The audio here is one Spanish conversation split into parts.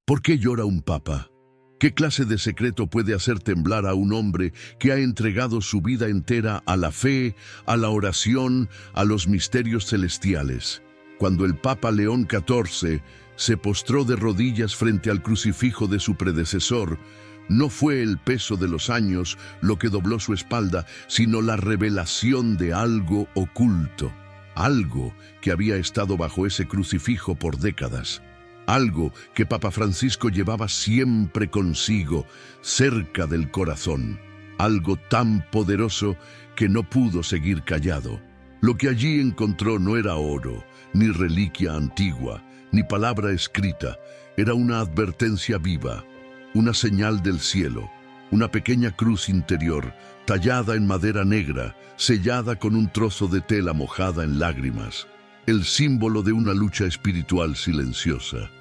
¿Por qué llora un papa? ¿Qué clase de secreto puede hacer temblar a un hombre que ha entregado su vida entera a la fe, a la oración, a los misterios celestiales? Cuando el Papa León XIV se postró de rodillas frente al crucifijo de su predecesor, no fue el peso de los años lo que dobló su espalda, sino la revelación de algo oculto, algo que había estado bajo ese crucifijo por décadas. Algo que Papa Francisco llevaba siempre consigo, cerca del corazón. Algo tan poderoso que no pudo seguir callado. Lo que allí encontró no era oro, ni reliquia antigua, ni palabra escrita. Era una advertencia viva, una señal del cielo, una pequeña cruz interior, tallada en madera negra, sellada con un trozo de tela mojada en lágrimas. El símbolo de una lucha espiritual silenciosa.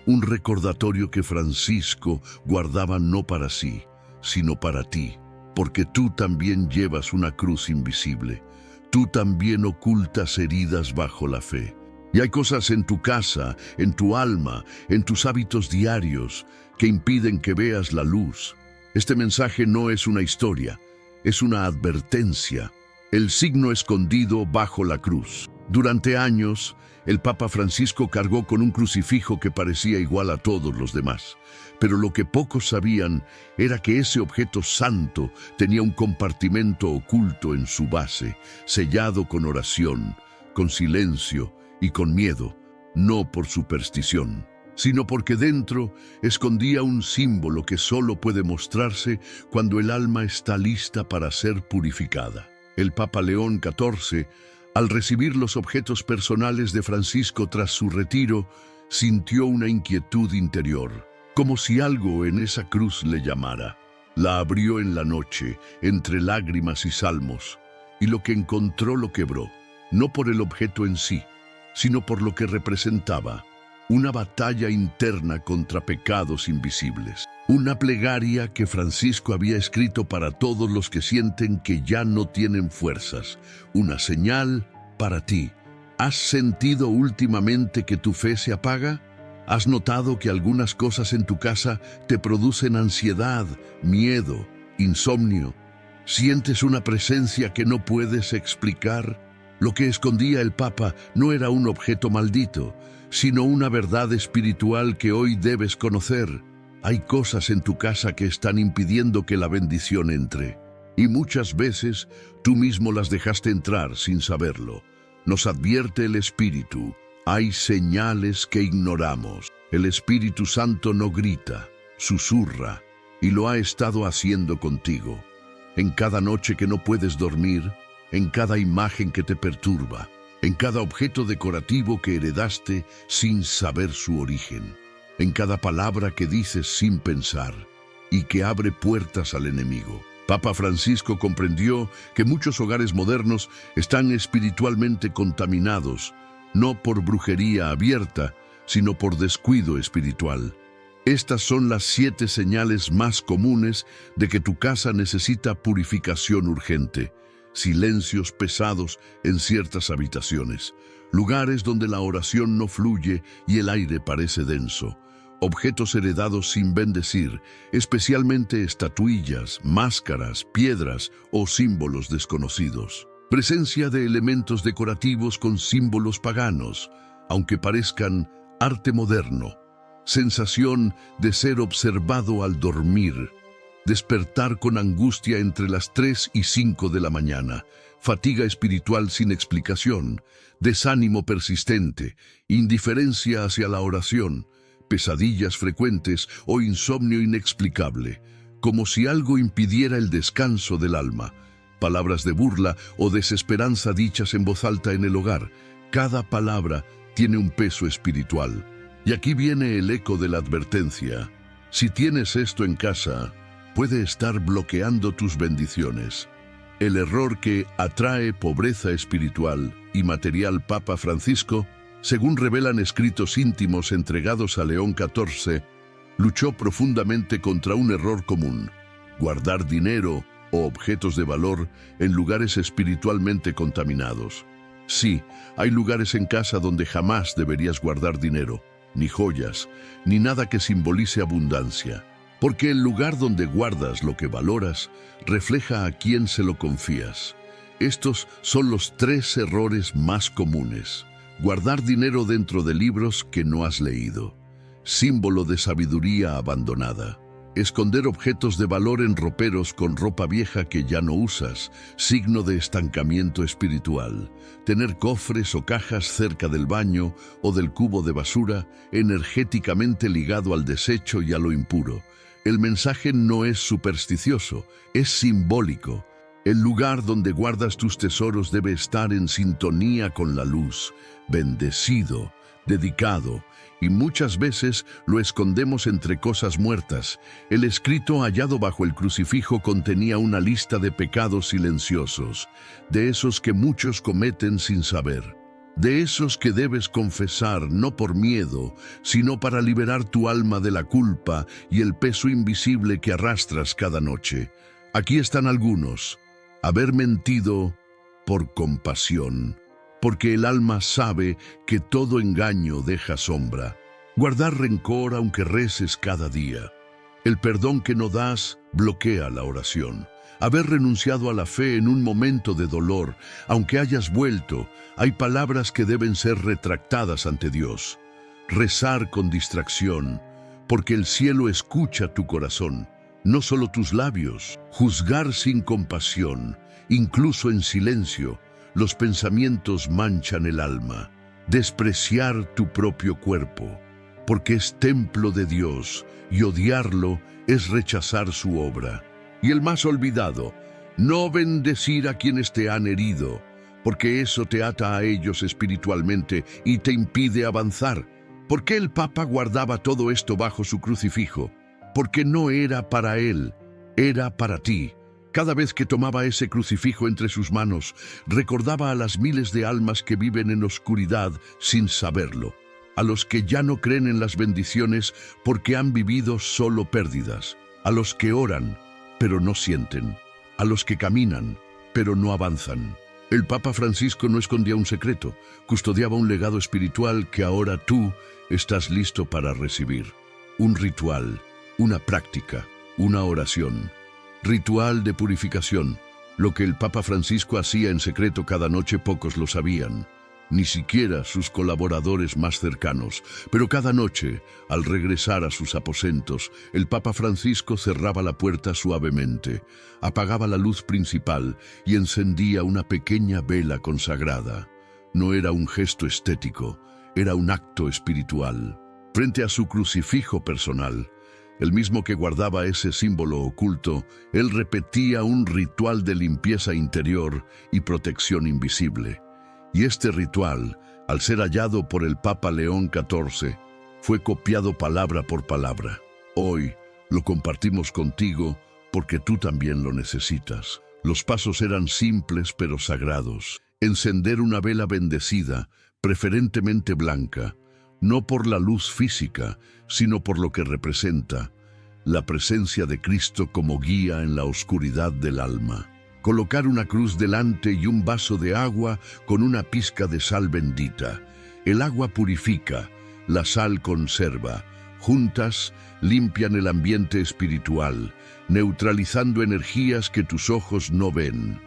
Un recordatorio que Francisco guardaba no para sí, sino para ti, porque tú también llevas una cruz invisible. Tú también ocultas heridas bajo la fe. Y hay cosas en tu casa, en tu alma, en tus hábitos diarios, que impiden que veas la luz. Este mensaje no es una historia, es una advertencia. El signo escondido bajo la cruz. Durante años, el Papa Francisco cargó con un crucifijo que parecía igual a todos los demás. Pero lo que pocos sabían era que ese objeto santo tenía un compartimento oculto en su base, sellado con oración, con silencio y con miedo, no por superstición, sino porque dentro escondía un símbolo que solo puede mostrarse cuando el alma está lista para ser purificada. El Papa León XIV, al recibir los objetos personales de Francisco tras su retiro, sintió una inquietud interior, como si algo en esa cruz le llamara. La abrió en la noche, entre lágrimas y salmos, y lo que encontró lo quebró, no por el objeto en sí, sino por lo que representaba, una batalla interna contra pecados invisibles. Una plegaria que Francisco había escrito para todos los que sienten que ya no tienen fuerzas. Una señal para ti. ¿Has sentido últimamente que tu fe se apaga? ¿Has notado que algunas cosas en tu casa te producen ansiedad, miedo, insomnio? ¿Sientes una presencia que no puedes explicar? Lo que escondía el Papa no era un objeto maldito, sino una verdad espiritual que hoy debes conocer. Hay cosas en tu casa que están impidiendo que la bendición entre, y muchas veces tú mismo las dejaste entrar sin saberlo. Nos advierte el Espíritu, hay señales que ignoramos. El Espíritu Santo no grita, susurra, y lo ha estado haciendo contigo. En cada noche que no puedes dormir, en cada imagen que te perturba, en cada objeto decorativo que heredaste sin saber su origen, en cada palabra que dices sin pensar y que abre puertas al enemigo. Papa Francisco comprendió que muchos hogares modernos están espiritualmente contaminados, no por brujería abierta, sino por descuido espiritual. Estas son las 7 señales más comunes de que tu casa necesita purificación urgente. Silencios pesados en ciertas habitaciones, lugares donde la oración no fluye y el aire parece denso, objetos heredados sin bendecir, especialmente estatuillas, máscaras, piedras o símbolos desconocidos. Presencia de elementos decorativos con símbolos paganos, aunque parezcan arte moderno. Sensación de ser observado al dormir. Despertar con angustia entre las 3 y 5 de la mañana, fatiga espiritual sin explicación, desánimo persistente, indiferencia hacia la oración, pesadillas frecuentes o insomnio inexplicable, como si algo impidiera el descanso del alma, palabras de burla o desesperanza dichas en voz alta en el hogar. Cada palabra tiene un peso espiritual. Y aquí viene el eco de la advertencia. Si tienes esto en casa, puede estar bloqueando tus bendiciones. El error que atrae pobreza espiritual y material. Papa Francisco, según revelan escritos íntimos entregados a León XIV, luchó profundamente contra un error común: guardar dinero o objetos de valor en lugares espiritualmente contaminados. Sí, hay lugares en casa donde jamás deberías guardar dinero, ni joyas, ni nada que simbolice abundancia, porque el lugar donde guardas lo que valoras refleja a quién se lo confías. Estos son los 3 errores más comunes. Guardar dinero dentro de libros que no has leído, símbolo de sabiduría abandonada. Esconder objetos de valor en roperos con ropa vieja que ya no usas, signo de estancamiento espiritual. Tener cofres o cajas cerca del baño o del cubo de basura, energéticamente ligado al desecho y a lo impuro. El mensaje no es supersticioso, es simbólico. El lugar donde guardas tus tesoros debe estar en sintonía con la luz, bendecido, dedicado, y muchas veces lo escondemos entre cosas muertas. El escrito hallado bajo el crucifijo contenía una lista de pecados silenciosos, de esos que muchos cometen sin saber, de esos que debes confesar no por miedo, sino para liberar tu alma de la culpa y el peso invisible que arrastras cada noche. Aquí están algunos. Haber mentido por compasión, porque el alma sabe que todo engaño deja sombra. Guardar rencor aunque reces cada día. El perdón que no das bloquea la oración. Haber renunciado a la fe en un momento de dolor, aunque hayas vuelto, hay palabras que deben ser retractadas ante Dios. Rezar con distracción, porque el cielo escucha tu corazón, no solo tus labios. Juzgar sin compasión, incluso en silencio. Los pensamientos manchan el alma. Despreciar tu propio cuerpo, porque es templo de Dios, y odiarlo es rechazar su obra. Y el más olvidado, no bendecir a quienes te han herido, porque eso te ata a ellos espiritualmente y te impide avanzar. ¿Por qué el Papa guardaba todo esto bajo su crucifijo? Porque no era para él, era para ti. Cada vez que tomaba ese crucifijo entre sus manos, recordaba a las miles de almas que viven en oscuridad sin saberlo, a los que ya no creen en las bendiciones porque han vivido solo pérdidas, a los que oran, pero no sienten, a los que caminan, pero no avanzan. El Papa Francisco no escondía un secreto, custodiaba un legado espiritual que ahora tú estás listo para recibir. Un ritual, una práctica, una oración. Ritual de purificación. Lo que el Papa Francisco hacía en secreto cada noche pocos lo sabían, ni siquiera sus colaboradores más cercanos. Pero cada noche, al regresar a sus aposentos, el Papa Francisco cerraba la puerta suavemente, apagaba la luz principal y encendía una pequeña vela consagrada. No era un gesto estético, era un acto espiritual. Frente a su crucifijo personal, el mismo que guardaba ese símbolo oculto, él repetía un ritual de limpieza interior y protección invisible. Y este ritual, al ser hallado por el Papa León XIV, fue copiado palabra por palabra. Hoy lo compartimos contigo porque tú también lo necesitas. Los pasos eran simples pero sagrados. Encender una vela bendecida, preferentemente blanca, no por la luz física, sino por lo que representa, la presencia de Cristo como guía en la oscuridad del alma. Colocar una cruz delante y un vaso de agua con una pizca de sal bendita. El agua purifica, la sal conserva. Juntas limpian el ambiente espiritual, neutralizando energías que tus ojos no ven.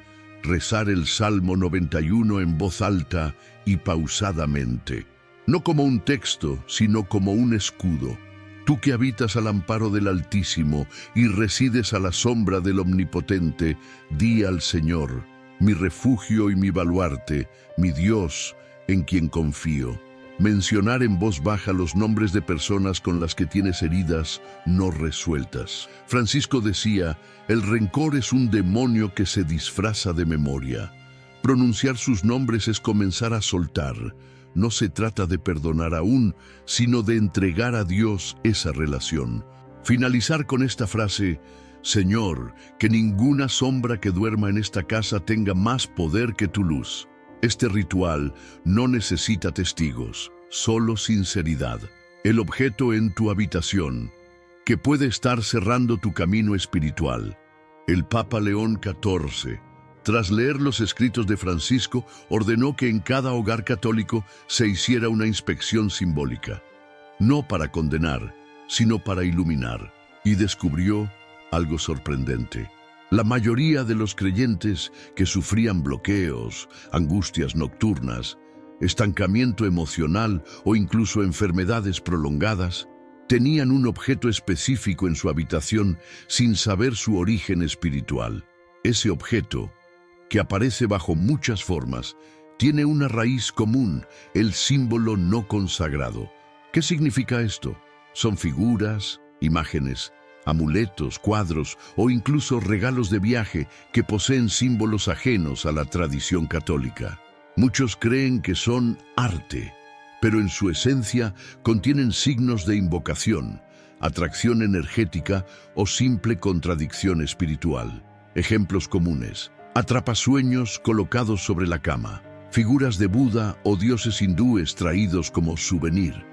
Rezar el Salmo 91 en voz alta y pausadamente. No como un texto, sino como un escudo. Tú que habitas al amparo del Altísimo y resides a la sombra del Omnipotente, di al Señor, mi refugio y mi baluarte, mi Dios, en quien confío. Mencionar en voz baja los nombres de personas con las que tienes heridas no resueltas. Francisco decía, el rencor es un demonio que se disfraza de memoria. Pronunciar sus nombres es comenzar a soltar. No se trata de perdonar aún, sino de entregar a Dios esa relación. Finalizar con esta frase, Señor, que ninguna sombra que duerma en esta casa tenga más poder que tu luz. Este ritual no necesita testigos, solo sinceridad. El objeto en tu habitación, que puede estar cerrando tu camino espiritual. El Papa León XIV, tras leer los escritos de Francisco, ordenó que en cada hogar católico se hiciera una inspección simbólica. no para condenar, sino para iluminar, y descubrió algo sorprendente. La mayoría de los creyentes que sufrían bloqueos, angustias nocturnas, estancamiento emocional o incluso enfermedades prolongadas, tenían un objeto específico en su habitación sin saber su origen espiritual. Ese objeto, que aparece bajo muchas formas, tiene una raíz común, el símbolo no consagrado. ¿Qué significa esto? Son figuras, imágenes, amuletos, cuadros o incluso regalos de viaje que poseen símbolos ajenos a la tradición católica. Muchos creen que son arte, pero en su esencia contienen signos de invocación, atracción energética o simple contradicción espiritual. Ejemplos comunes: atrapasueños colocados sobre la cama, figuras de Buda o dioses hindúes traídos como souvenir,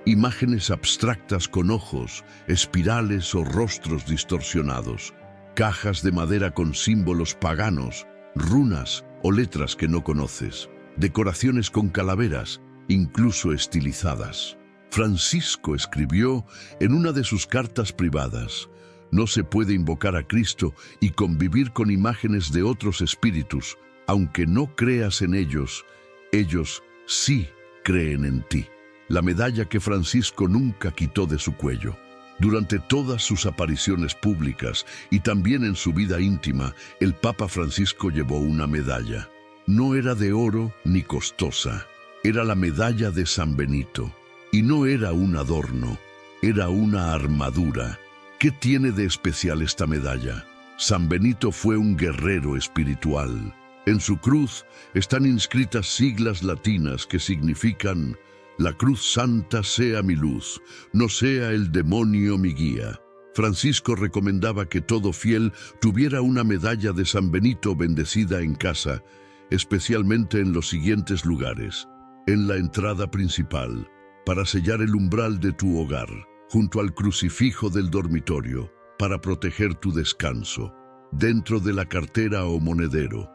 imágenes abstractas con ojos, espirales o rostros distorsionados, cajas de madera con símbolos paganos, runas o letras que no conoces, decoraciones con calaveras, incluso estilizadas. Francisco escribió en una de sus cartas privadas: no se puede invocar a Cristo y convivir con imágenes de otros espíritus, aunque no creas en ellos, ellos sí creen en ti. La medalla que Francisco nunca quitó de su cuello. Durante todas sus apariciones públicas y también en su vida íntima, el Papa Francisco llevó una medalla. No era de oro ni costosa, era la medalla de San Benito. Y no era un adorno, era una armadura. ¿Qué tiene de especial esta medalla? San Benito fue un guerrero espiritual. En su cruz están inscritas siglas latinas que significan: la cruz santa sea mi luz, no sea el demonio mi guía. Francisco recomendaba que todo fiel tuviera una medalla de San Benito bendecida en casa, especialmente en los siguientes lugares: en la entrada principal, para sellar el umbral de tu hogar; junto al crucifijo del dormitorio, para proteger tu descanso; dentro de la cartera o monedero,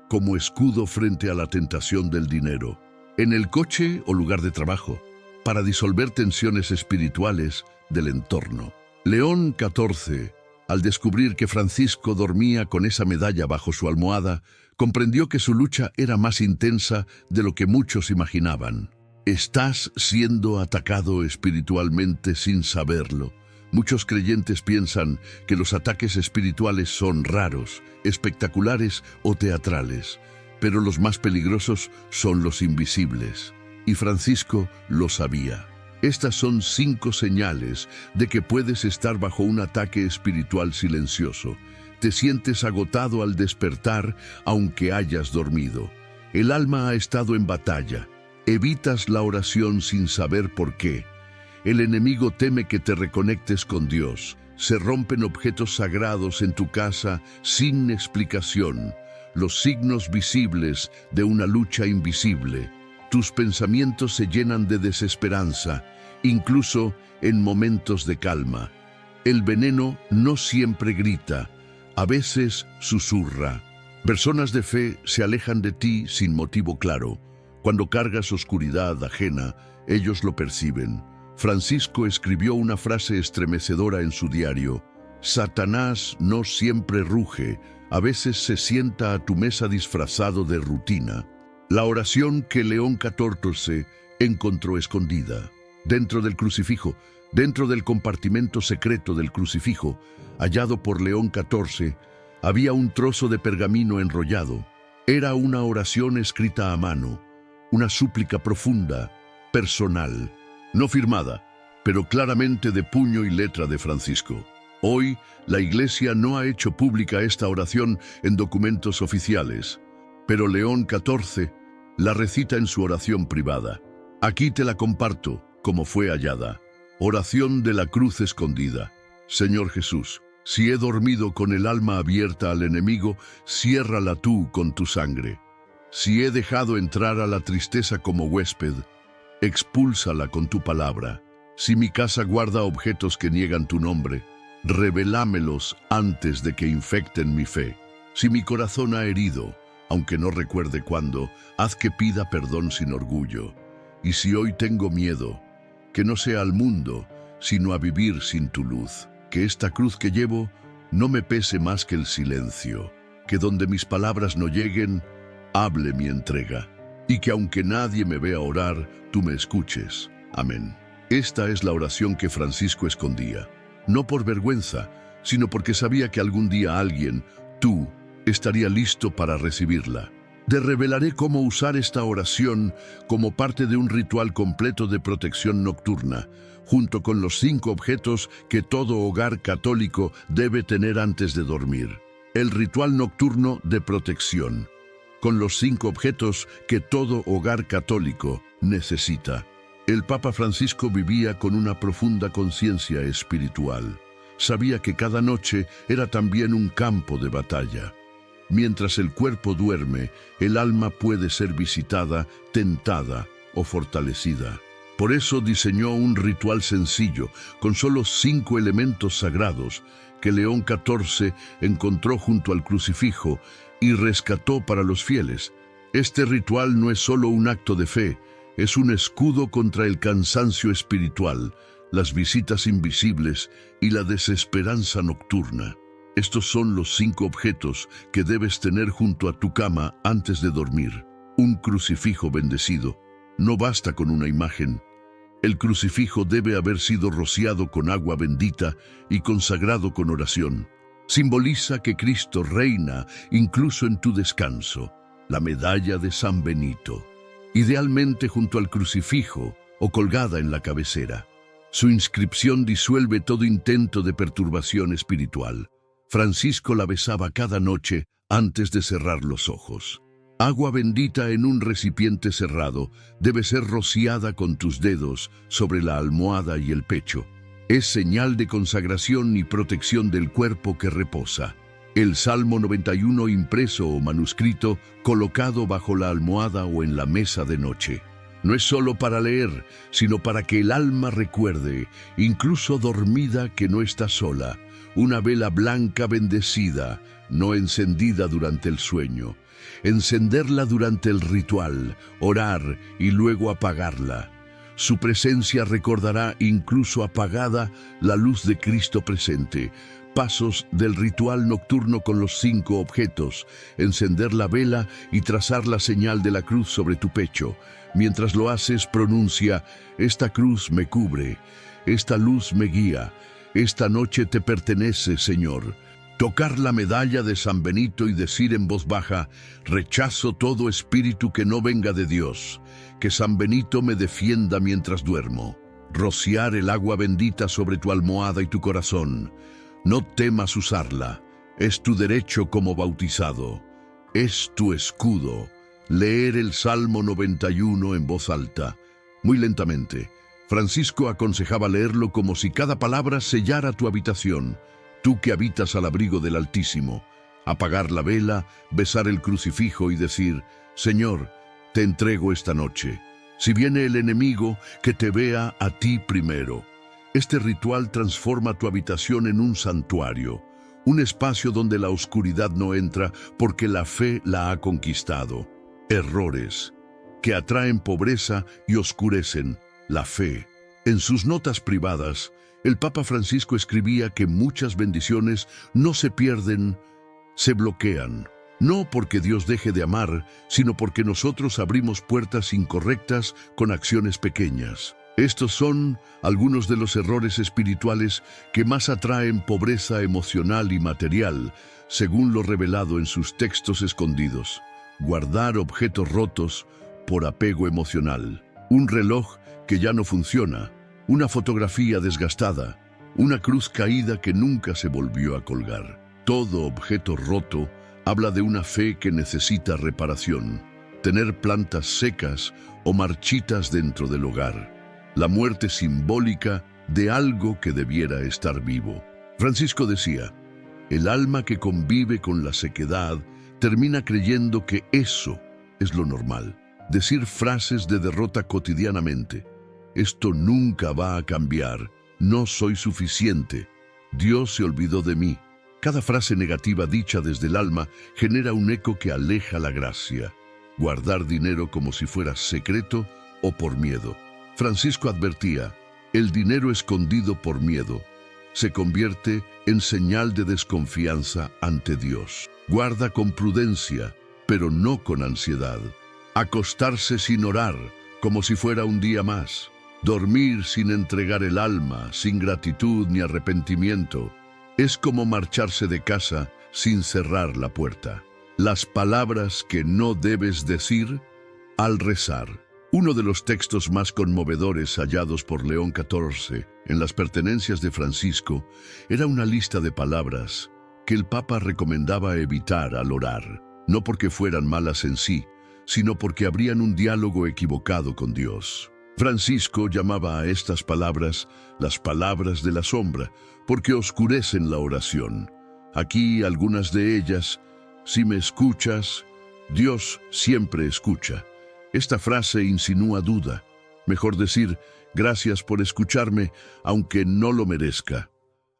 como escudo frente a la tentación del dinero; en el coche o lugar de trabajo, para disolver tensiones espirituales del entorno. León XIV, al descubrir que Francisco dormía con esa medalla bajo su almohada, comprendió que su lucha era más intensa de lo que muchos imaginaban. Estás siendo atacado espiritualmente sin saberlo. Muchos creyentes piensan que los ataques espirituales son raros, espectaculares o teatrales, pero los más peligrosos son los invisibles. Y Francisco lo sabía. Estas son 5 señales de que puedes estar bajo un ataque espiritual silencioso. Te sientes agotado al despertar, aunque hayas dormido. El alma ha estado en batalla. Evitas la oración sin saber por qué. El enemigo teme que te reconectes con Dios. Se rompen objetos sagrados en tu casa sin explicación. Los signos visibles de una lucha invisible. Tus pensamientos se llenan de desesperanza, incluso en momentos de calma. El veneno no siempre grita, a veces susurra. Personas de fe se alejan de ti sin motivo claro. Cuando cargas oscuridad ajena, ellos lo perciben. Francisco escribió una frase estremecedora en su diario: Satanás no siempre ruge, a veces se sienta a tu mesa disfrazado de rutina. La oración que León XIV encontró escondida. Dentro del crucifijo, dentro del compartimento secreto del crucifijo, hallado por León XIV, había un trozo de pergamino enrollado. Era una oración escrita a mano, una súplica profunda, personal, no firmada, pero claramente de puño y letra de Francisco. Hoy, la Iglesia no ha hecho pública esta oración en documentos oficiales, pero León XIV la recita en su oración privada. Aquí te la comparto, como fue hallada. Oración de la cruz escondida. Señor Jesús, si he dormido con el alma abierta al enemigo, ciérrala tú con tu sangre. Si he dejado entrar a la tristeza como huésped, expúlsala con tu palabra. Si mi casa guarda objetos que niegan tu nombre, revelámelos antes de que infecten mi fe. Si mi corazón ha herido, aunque no recuerde cuándo, haz que pida perdón sin orgullo. Y si hoy tengo miedo, que no sea al mundo, sino a vivir sin tu luz. Que esta cruz que llevo no me pese más que el silencio, que donde mis palabras no lleguen, hable mi entrega, y que aunque nadie me vea orar, tú me escuches. Amén. Esta es la oración que Francisco escondía, no por vergüenza, sino porque sabía que algún día alguien, tú, estaría listo para recibirla. Te revelaré cómo usar esta oración como parte de un ritual completo de protección nocturna, junto con los 5 objetos que todo hogar católico debe tener antes de dormir. El ritual nocturno de protección, con los 5 objetos que todo hogar católico necesita. El Papa Francisco vivía con una profunda conciencia espiritual. Sabía que cada noche era también un campo de batalla. Mientras el cuerpo duerme, el alma puede ser visitada, tentada o fortalecida. Por eso diseñó un ritual sencillo, con solo 5 elementos sagrados, que León XIV encontró junto al crucifijo y rescató para los fieles. Este ritual no es solo un acto de fe, es un escudo contra el cansancio espiritual, las visitas invisibles y la desesperanza nocturna. Estos son los 5 objetos que debes tener junto a tu cama antes de dormir. Un crucifijo bendecido. No basta con una imagen. El crucifijo debe haber sido rociado con agua bendita y consagrado con oración. Simboliza que Cristo reina incluso en tu descanso. La medalla de San Benito, idealmente junto al crucifijo o colgada en la cabecera. Su inscripción disuelve todo intento de perturbación espiritual. Francisco la besaba cada noche antes de cerrar los ojos. Agua bendita en un recipiente cerrado debe ser rociada con tus dedos sobre la almohada y el pecho. Es señal de consagración y protección del cuerpo que reposa. El Salmo 91 impreso o manuscrito colocado bajo la almohada o en la mesa de noche. No es solo para leer, sino para que el alma recuerde, incluso dormida, que no está sola. Una vela blanca bendecida, no encendida durante el sueño. Encenderla durante el ritual, orar y luego apagarla. Su presencia recordará, incluso apagada, la luz de Cristo presente. Pasos del ritual nocturno con los 5 objetos: encender la vela y trazar la señal de la cruz sobre tu pecho. Mientras lo haces, pronuncia: esta cruz me cubre, esta luz me guía, esta noche te pertenece, Señor. Tocar la medalla de San Benito y decir en voz baja: rechazo todo espíritu que no venga de Dios, que San Benito me defienda mientras duermo. Rociar el agua bendita sobre tu almohada y tu corazón. No temas usarla, es tu derecho como bautizado, es tu escudo. Leer el Salmo 91 en voz alta, muy lentamente. Francisco aconsejaba leerlo como si cada palabra sellara tu habitación, tú que habitas al abrigo del Altísimo. Apagar la vela, besar el crucifijo y decir: Señor, te entrego esta noche. Si viene el enemigo, que te vea a ti primero. Este ritual transforma tu habitación en un santuario, un espacio donde la oscuridad no entra porque la fe la ha conquistado. Errores que atraen pobreza y oscurecen la fe. En sus notas privadas, el Papa Francisco escribía que muchas bendiciones no se pierden, se bloquean. No porque Dios deje de amar, sino porque nosotros abrimos puertas incorrectas con acciones pequeñas. Estos son algunos de los errores espirituales que más atraen pobreza emocional y material, según lo revelado en sus textos escondidos. Guardar objetos rotos por apego emocional. Un reloj que ya no funciona, una fotografía desgastada, una cruz caída que nunca se volvió a colgar. Todo objeto roto habla de una fe que necesita reparación. Tener plantas secas o marchitas dentro del hogar. La muerte simbólica de algo que debiera estar vivo. Francisco decía: el alma que convive con la sequedad termina creyendo que eso es lo normal. Decir frases de derrota cotidianamente: esto nunca va a cambiar, no soy suficiente, Dios se olvidó de mí. Cada frase negativa dicha desde el alma genera un eco que aleja la gracia. Guardar dinero como si fuera secreto o por miedo. Francisco advertía: El dinero escondido por miedo se convierte en señal de desconfianza ante Dios. Guarda con prudencia, pero no con ansiedad. Acostarse sin orar, como si fuera un día más. Dormir sin entregar el alma, sin gratitud ni arrepentimiento. Es como marcharse de casa sin cerrar la puerta. Las palabras que no debes decir al rezar. Uno de los textos más conmovedores hallados por León XIV en las pertenencias de Francisco era una lista de palabras que el Papa recomendaba evitar al orar, no porque fueran malas en sí, sino porque abrían un diálogo equivocado con Dios. Francisco llamaba a estas palabras las palabras de la sombra, porque oscurecen la oración. Aquí algunas de ellas: si me escuchas, Dios siempre escucha. Esta frase insinúa duda. Mejor decir, gracias por escucharme, aunque no lo merezca.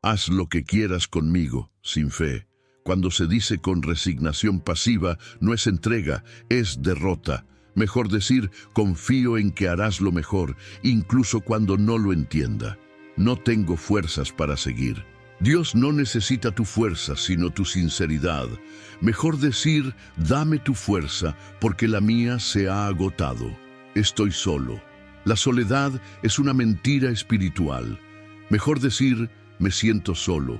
Haz lo que quieras conmigo, sin fe. Cuando se dice con resignación pasiva, no es entrega, es derrota. Mejor decir, confío en que harás lo mejor, incluso cuando no lo entienda. No tengo fuerzas para seguir. Dios no necesita tu fuerza, sino tu sinceridad. Mejor decir, dame tu fuerza, porque la mía se ha agotado. Estoy solo. La soledad es una mentira espiritual. Mejor decir, me siento solo,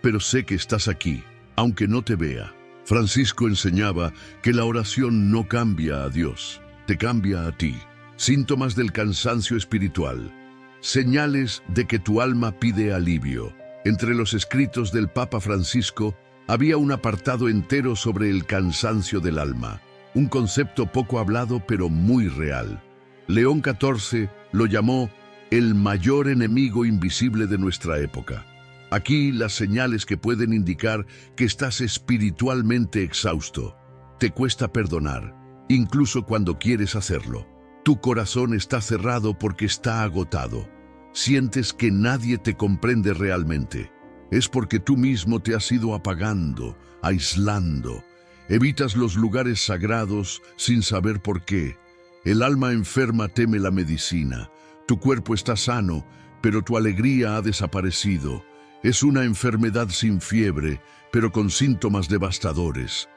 pero sé que estás aquí, aunque no te vea. Francisco enseñaba que la oración no cambia a Dios, te cambia a ti. Síntomas del cansancio espiritual. Señales de que tu alma pide alivio. Entre los escritos del Papa Francisco había un apartado entero sobre el cansancio del alma, un concepto poco hablado pero muy real. León XIV lo llamó el mayor enemigo invisible de nuestra época. Aquí las señales que pueden indicar que estás espiritualmente exhausto. Te cuesta perdonar, incluso cuando quieres hacerlo. Tu corazón está cerrado porque está agotado. Sientes que nadie te comprende realmente. Es porque tú mismo te has ido apagando, aislando. Evitas los lugares sagrados sin saber por qué. El alma enferma teme la medicina. Tu cuerpo está sano, pero tu alegría ha desaparecido. Es una enfermedad sin fiebre, pero con síntomas devastadores.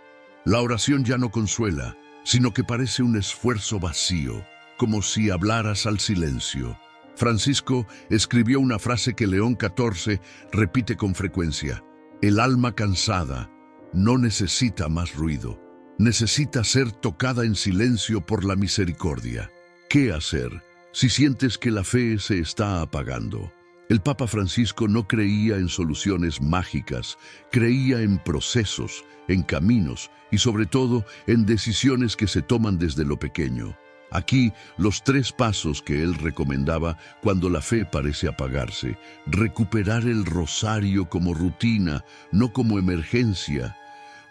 La oración ya no consuela, sino que parece un esfuerzo vacío, como si hablaras al silencio. Francisco escribió una frase que León XIV repite con frecuencia: el alma cansada no necesita más ruido, necesita ser tocada en silencio por la misericordia. ¿Qué hacer si sientes que la fe se está apagando? El Papa Francisco no creía en soluciones mágicas, creía en procesos, en caminos y sobre todo en decisiones que se toman desde lo pequeño. Aquí los 3 pasos que él recomendaba cuando la fe parece apagarse: recuperar el rosario como rutina, no como emergencia,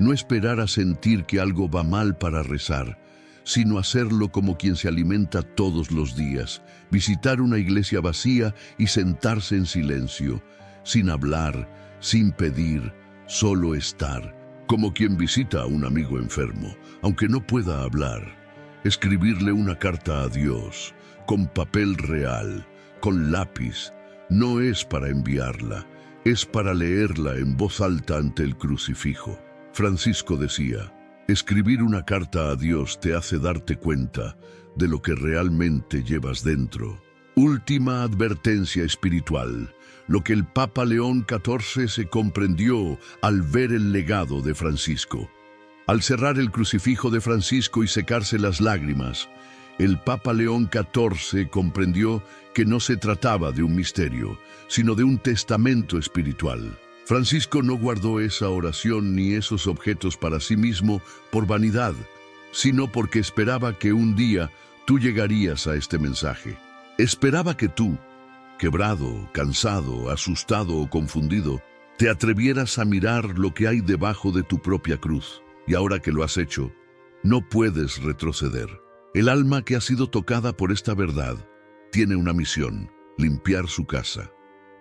no esperar a sentir que algo va mal para rezar, sino hacerlo como quien se alimenta todos los días, visitar una iglesia vacía y sentarse en silencio, sin hablar, sin pedir, solo estar, como quien visita a un amigo enfermo, aunque no pueda hablar. Escribirle una carta a Dios, con papel real, con lápiz, no es para enviarla, es para leerla en voz alta ante el crucifijo. Francisco decía: escribir una carta a Dios te hace darte cuenta de lo que realmente llevas dentro. Última advertencia espiritual, lo que el Papa León XIV se comprendió al ver el legado de Francisco. Al cerrar el crucifijo de Francisco y secarse las lágrimas, el Papa León XIV comprendió que no se trataba de un misterio, sino de un testamento espiritual. Francisco no guardó esa oración ni esos objetos para sí mismo por vanidad, sino porque esperaba que un día tú llegarías a este mensaje. Esperaba que tú, quebrado, cansado, asustado o confundido, te atrevieras a mirar lo que hay debajo de tu propia cruz. Y ahora que lo has hecho, no puedes retroceder. El alma que ha sido tocada por esta verdad tiene una misión: limpiar su casa,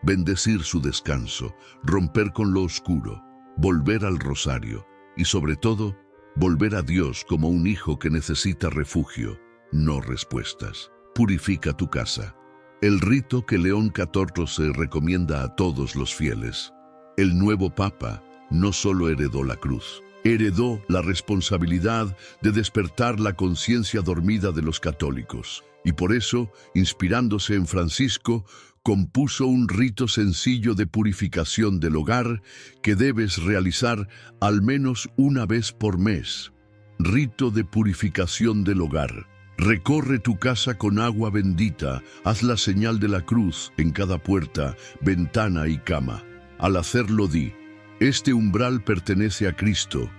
bendecir su descanso, romper con lo oscuro, volver al rosario y sobre todo, volver a Dios como un hijo que necesita refugio, no respuestas. Purifica tu casa. el rito que León XIV recomienda a todos los fieles. El nuevo Papa no solo heredó la cruz, heredó la responsabilidad de despertar la conciencia dormida de los católicos. Y por eso, inspirándose en Francisco, compuso un rito sencillo de purificación del hogar que debes realizar al menos una vez por mes. Rito de purificación del hogar. Recorre tu casa con agua bendita, haz la señal de la cruz en cada puerta, ventana y cama. Al hacerlo di: este umbral pertenece a Cristo,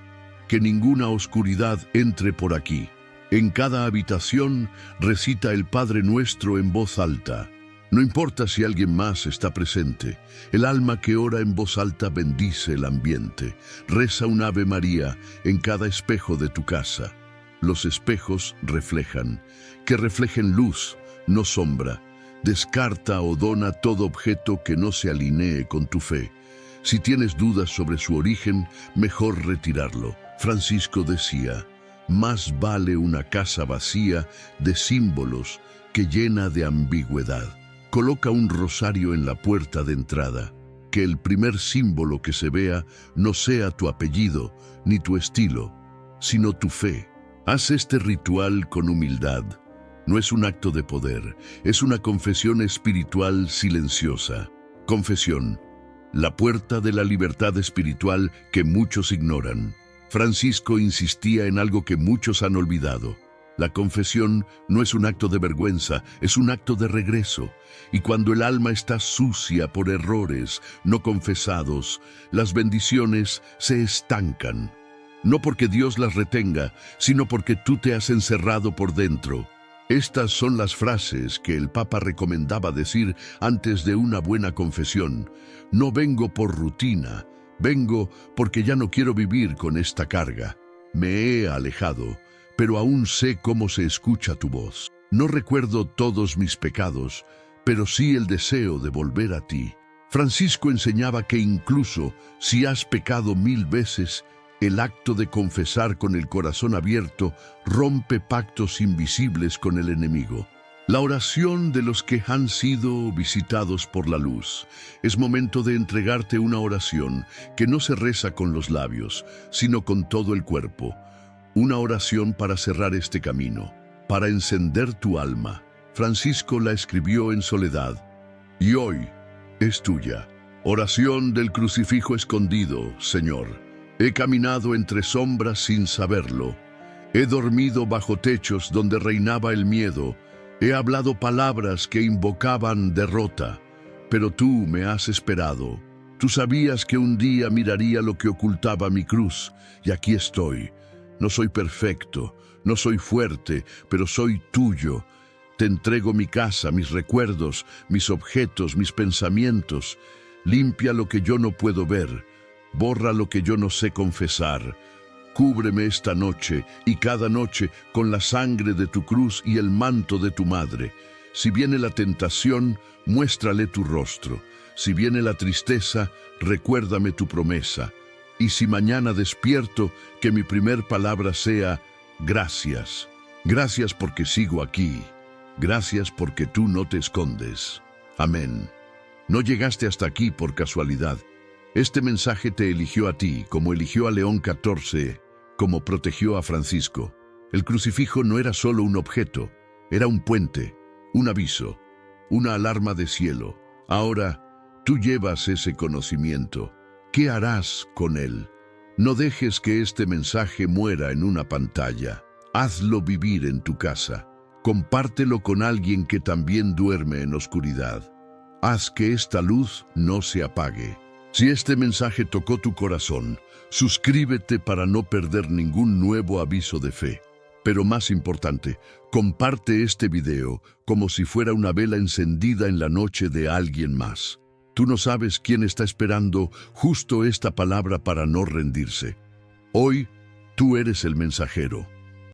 que ninguna oscuridad entre por aquí. En cada habitación recita el Padre Nuestro en voz alta. No importa si alguien más está presente, el alma que ora en voz alta bendice el ambiente. Reza un Ave María en cada espejo de tu casa. Los espejos reflejan, que reflejen luz, no sombra. Descarta o dona todo objeto que no se alinee con tu fe. Si tienes dudas sobre su origen, mejor retirarlo. Francisco decía: más vale una casa vacía de símbolos que llena de ambigüedad. Coloca un rosario en la puerta de entrada. Que el primer símbolo que se vea no sea tu apellido ni tu estilo, sino tu fe. Haz este ritual con humildad. No es un acto de poder, es una confesión espiritual silenciosa. Confesión, la puerta de la libertad espiritual que muchos ignoran. Francisco insistía en algo que muchos han olvidado. La confesión no es un acto de vergüenza, es un acto de regreso. Y cuando el alma está sucia por errores no confesados, las bendiciones se estancan. No porque Dios las retenga, sino porque tú te has encerrado por dentro. Estas son las frases que el Papa recomendaba decir antes de una buena confesión. No vengo por rutina, vengo porque ya no quiero vivir con esta carga. Me he alejado, pero aún sé cómo se escucha tu voz. No recuerdo todos mis pecados, pero sí el deseo de volver a ti. Francisco enseñaba que incluso si has pecado 1000 veces, el acto de confesar con el corazón abierto rompe pactos invisibles con el enemigo. La oración de los que han sido visitados por la luz. Es momento de entregarte una oración que no se reza con los labios, sino con todo el cuerpo. Una oración para cerrar este camino, para encender tu alma. Francisco la escribió en soledad, y hoy es tuya. Oración del crucifijo escondido, Señor. He caminado entre sombras sin saberlo. He dormido bajo techos donde reinaba el miedo. He hablado palabras que invocaban derrota. Pero tú me has esperado. Tú sabías que un día miraría lo que ocultaba mi cruz, y aquí estoy. No soy perfecto, no soy fuerte, pero soy tuyo. Te entrego mi casa, mis recuerdos, mis objetos, mis pensamientos. Limpia lo que yo no puedo ver. Borra lo que yo no sé confesar. Cúbreme esta noche y cada noche con la sangre de tu cruz y el manto de tu madre. Si viene la tentación, muéstrale tu rostro. Si viene la tristeza, recuérdame tu promesa. Y si mañana despierto, que mi primer palabra sea gracias. Gracias porque sigo aquí. Gracias porque tú no te escondes. Amén. No llegaste hasta aquí por casualidad. Este mensaje te eligió a ti, como eligió a León XIV, como protegió a Francisco. El crucifijo no era solo un objeto, era un puente, un aviso, una alarma de cielo. Ahora, tú llevas ese conocimiento. ¿Qué harás con él? No dejes que este mensaje muera en una pantalla. Hazlo vivir en tu casa. Compártelo con alguien que también duerme en oscuridad. Haz que esta luz no se apague. Si este mensaje tocó tu corazón, suscríbete para no perder ningún nuevo aviso de fe. Pero más importante, comparte este video como si fuera una vela encendida en la noche de alguien más. Tú no sabes quién está esperando justo esta palabra para no rendirse. Hoy, tú eres el mensajero.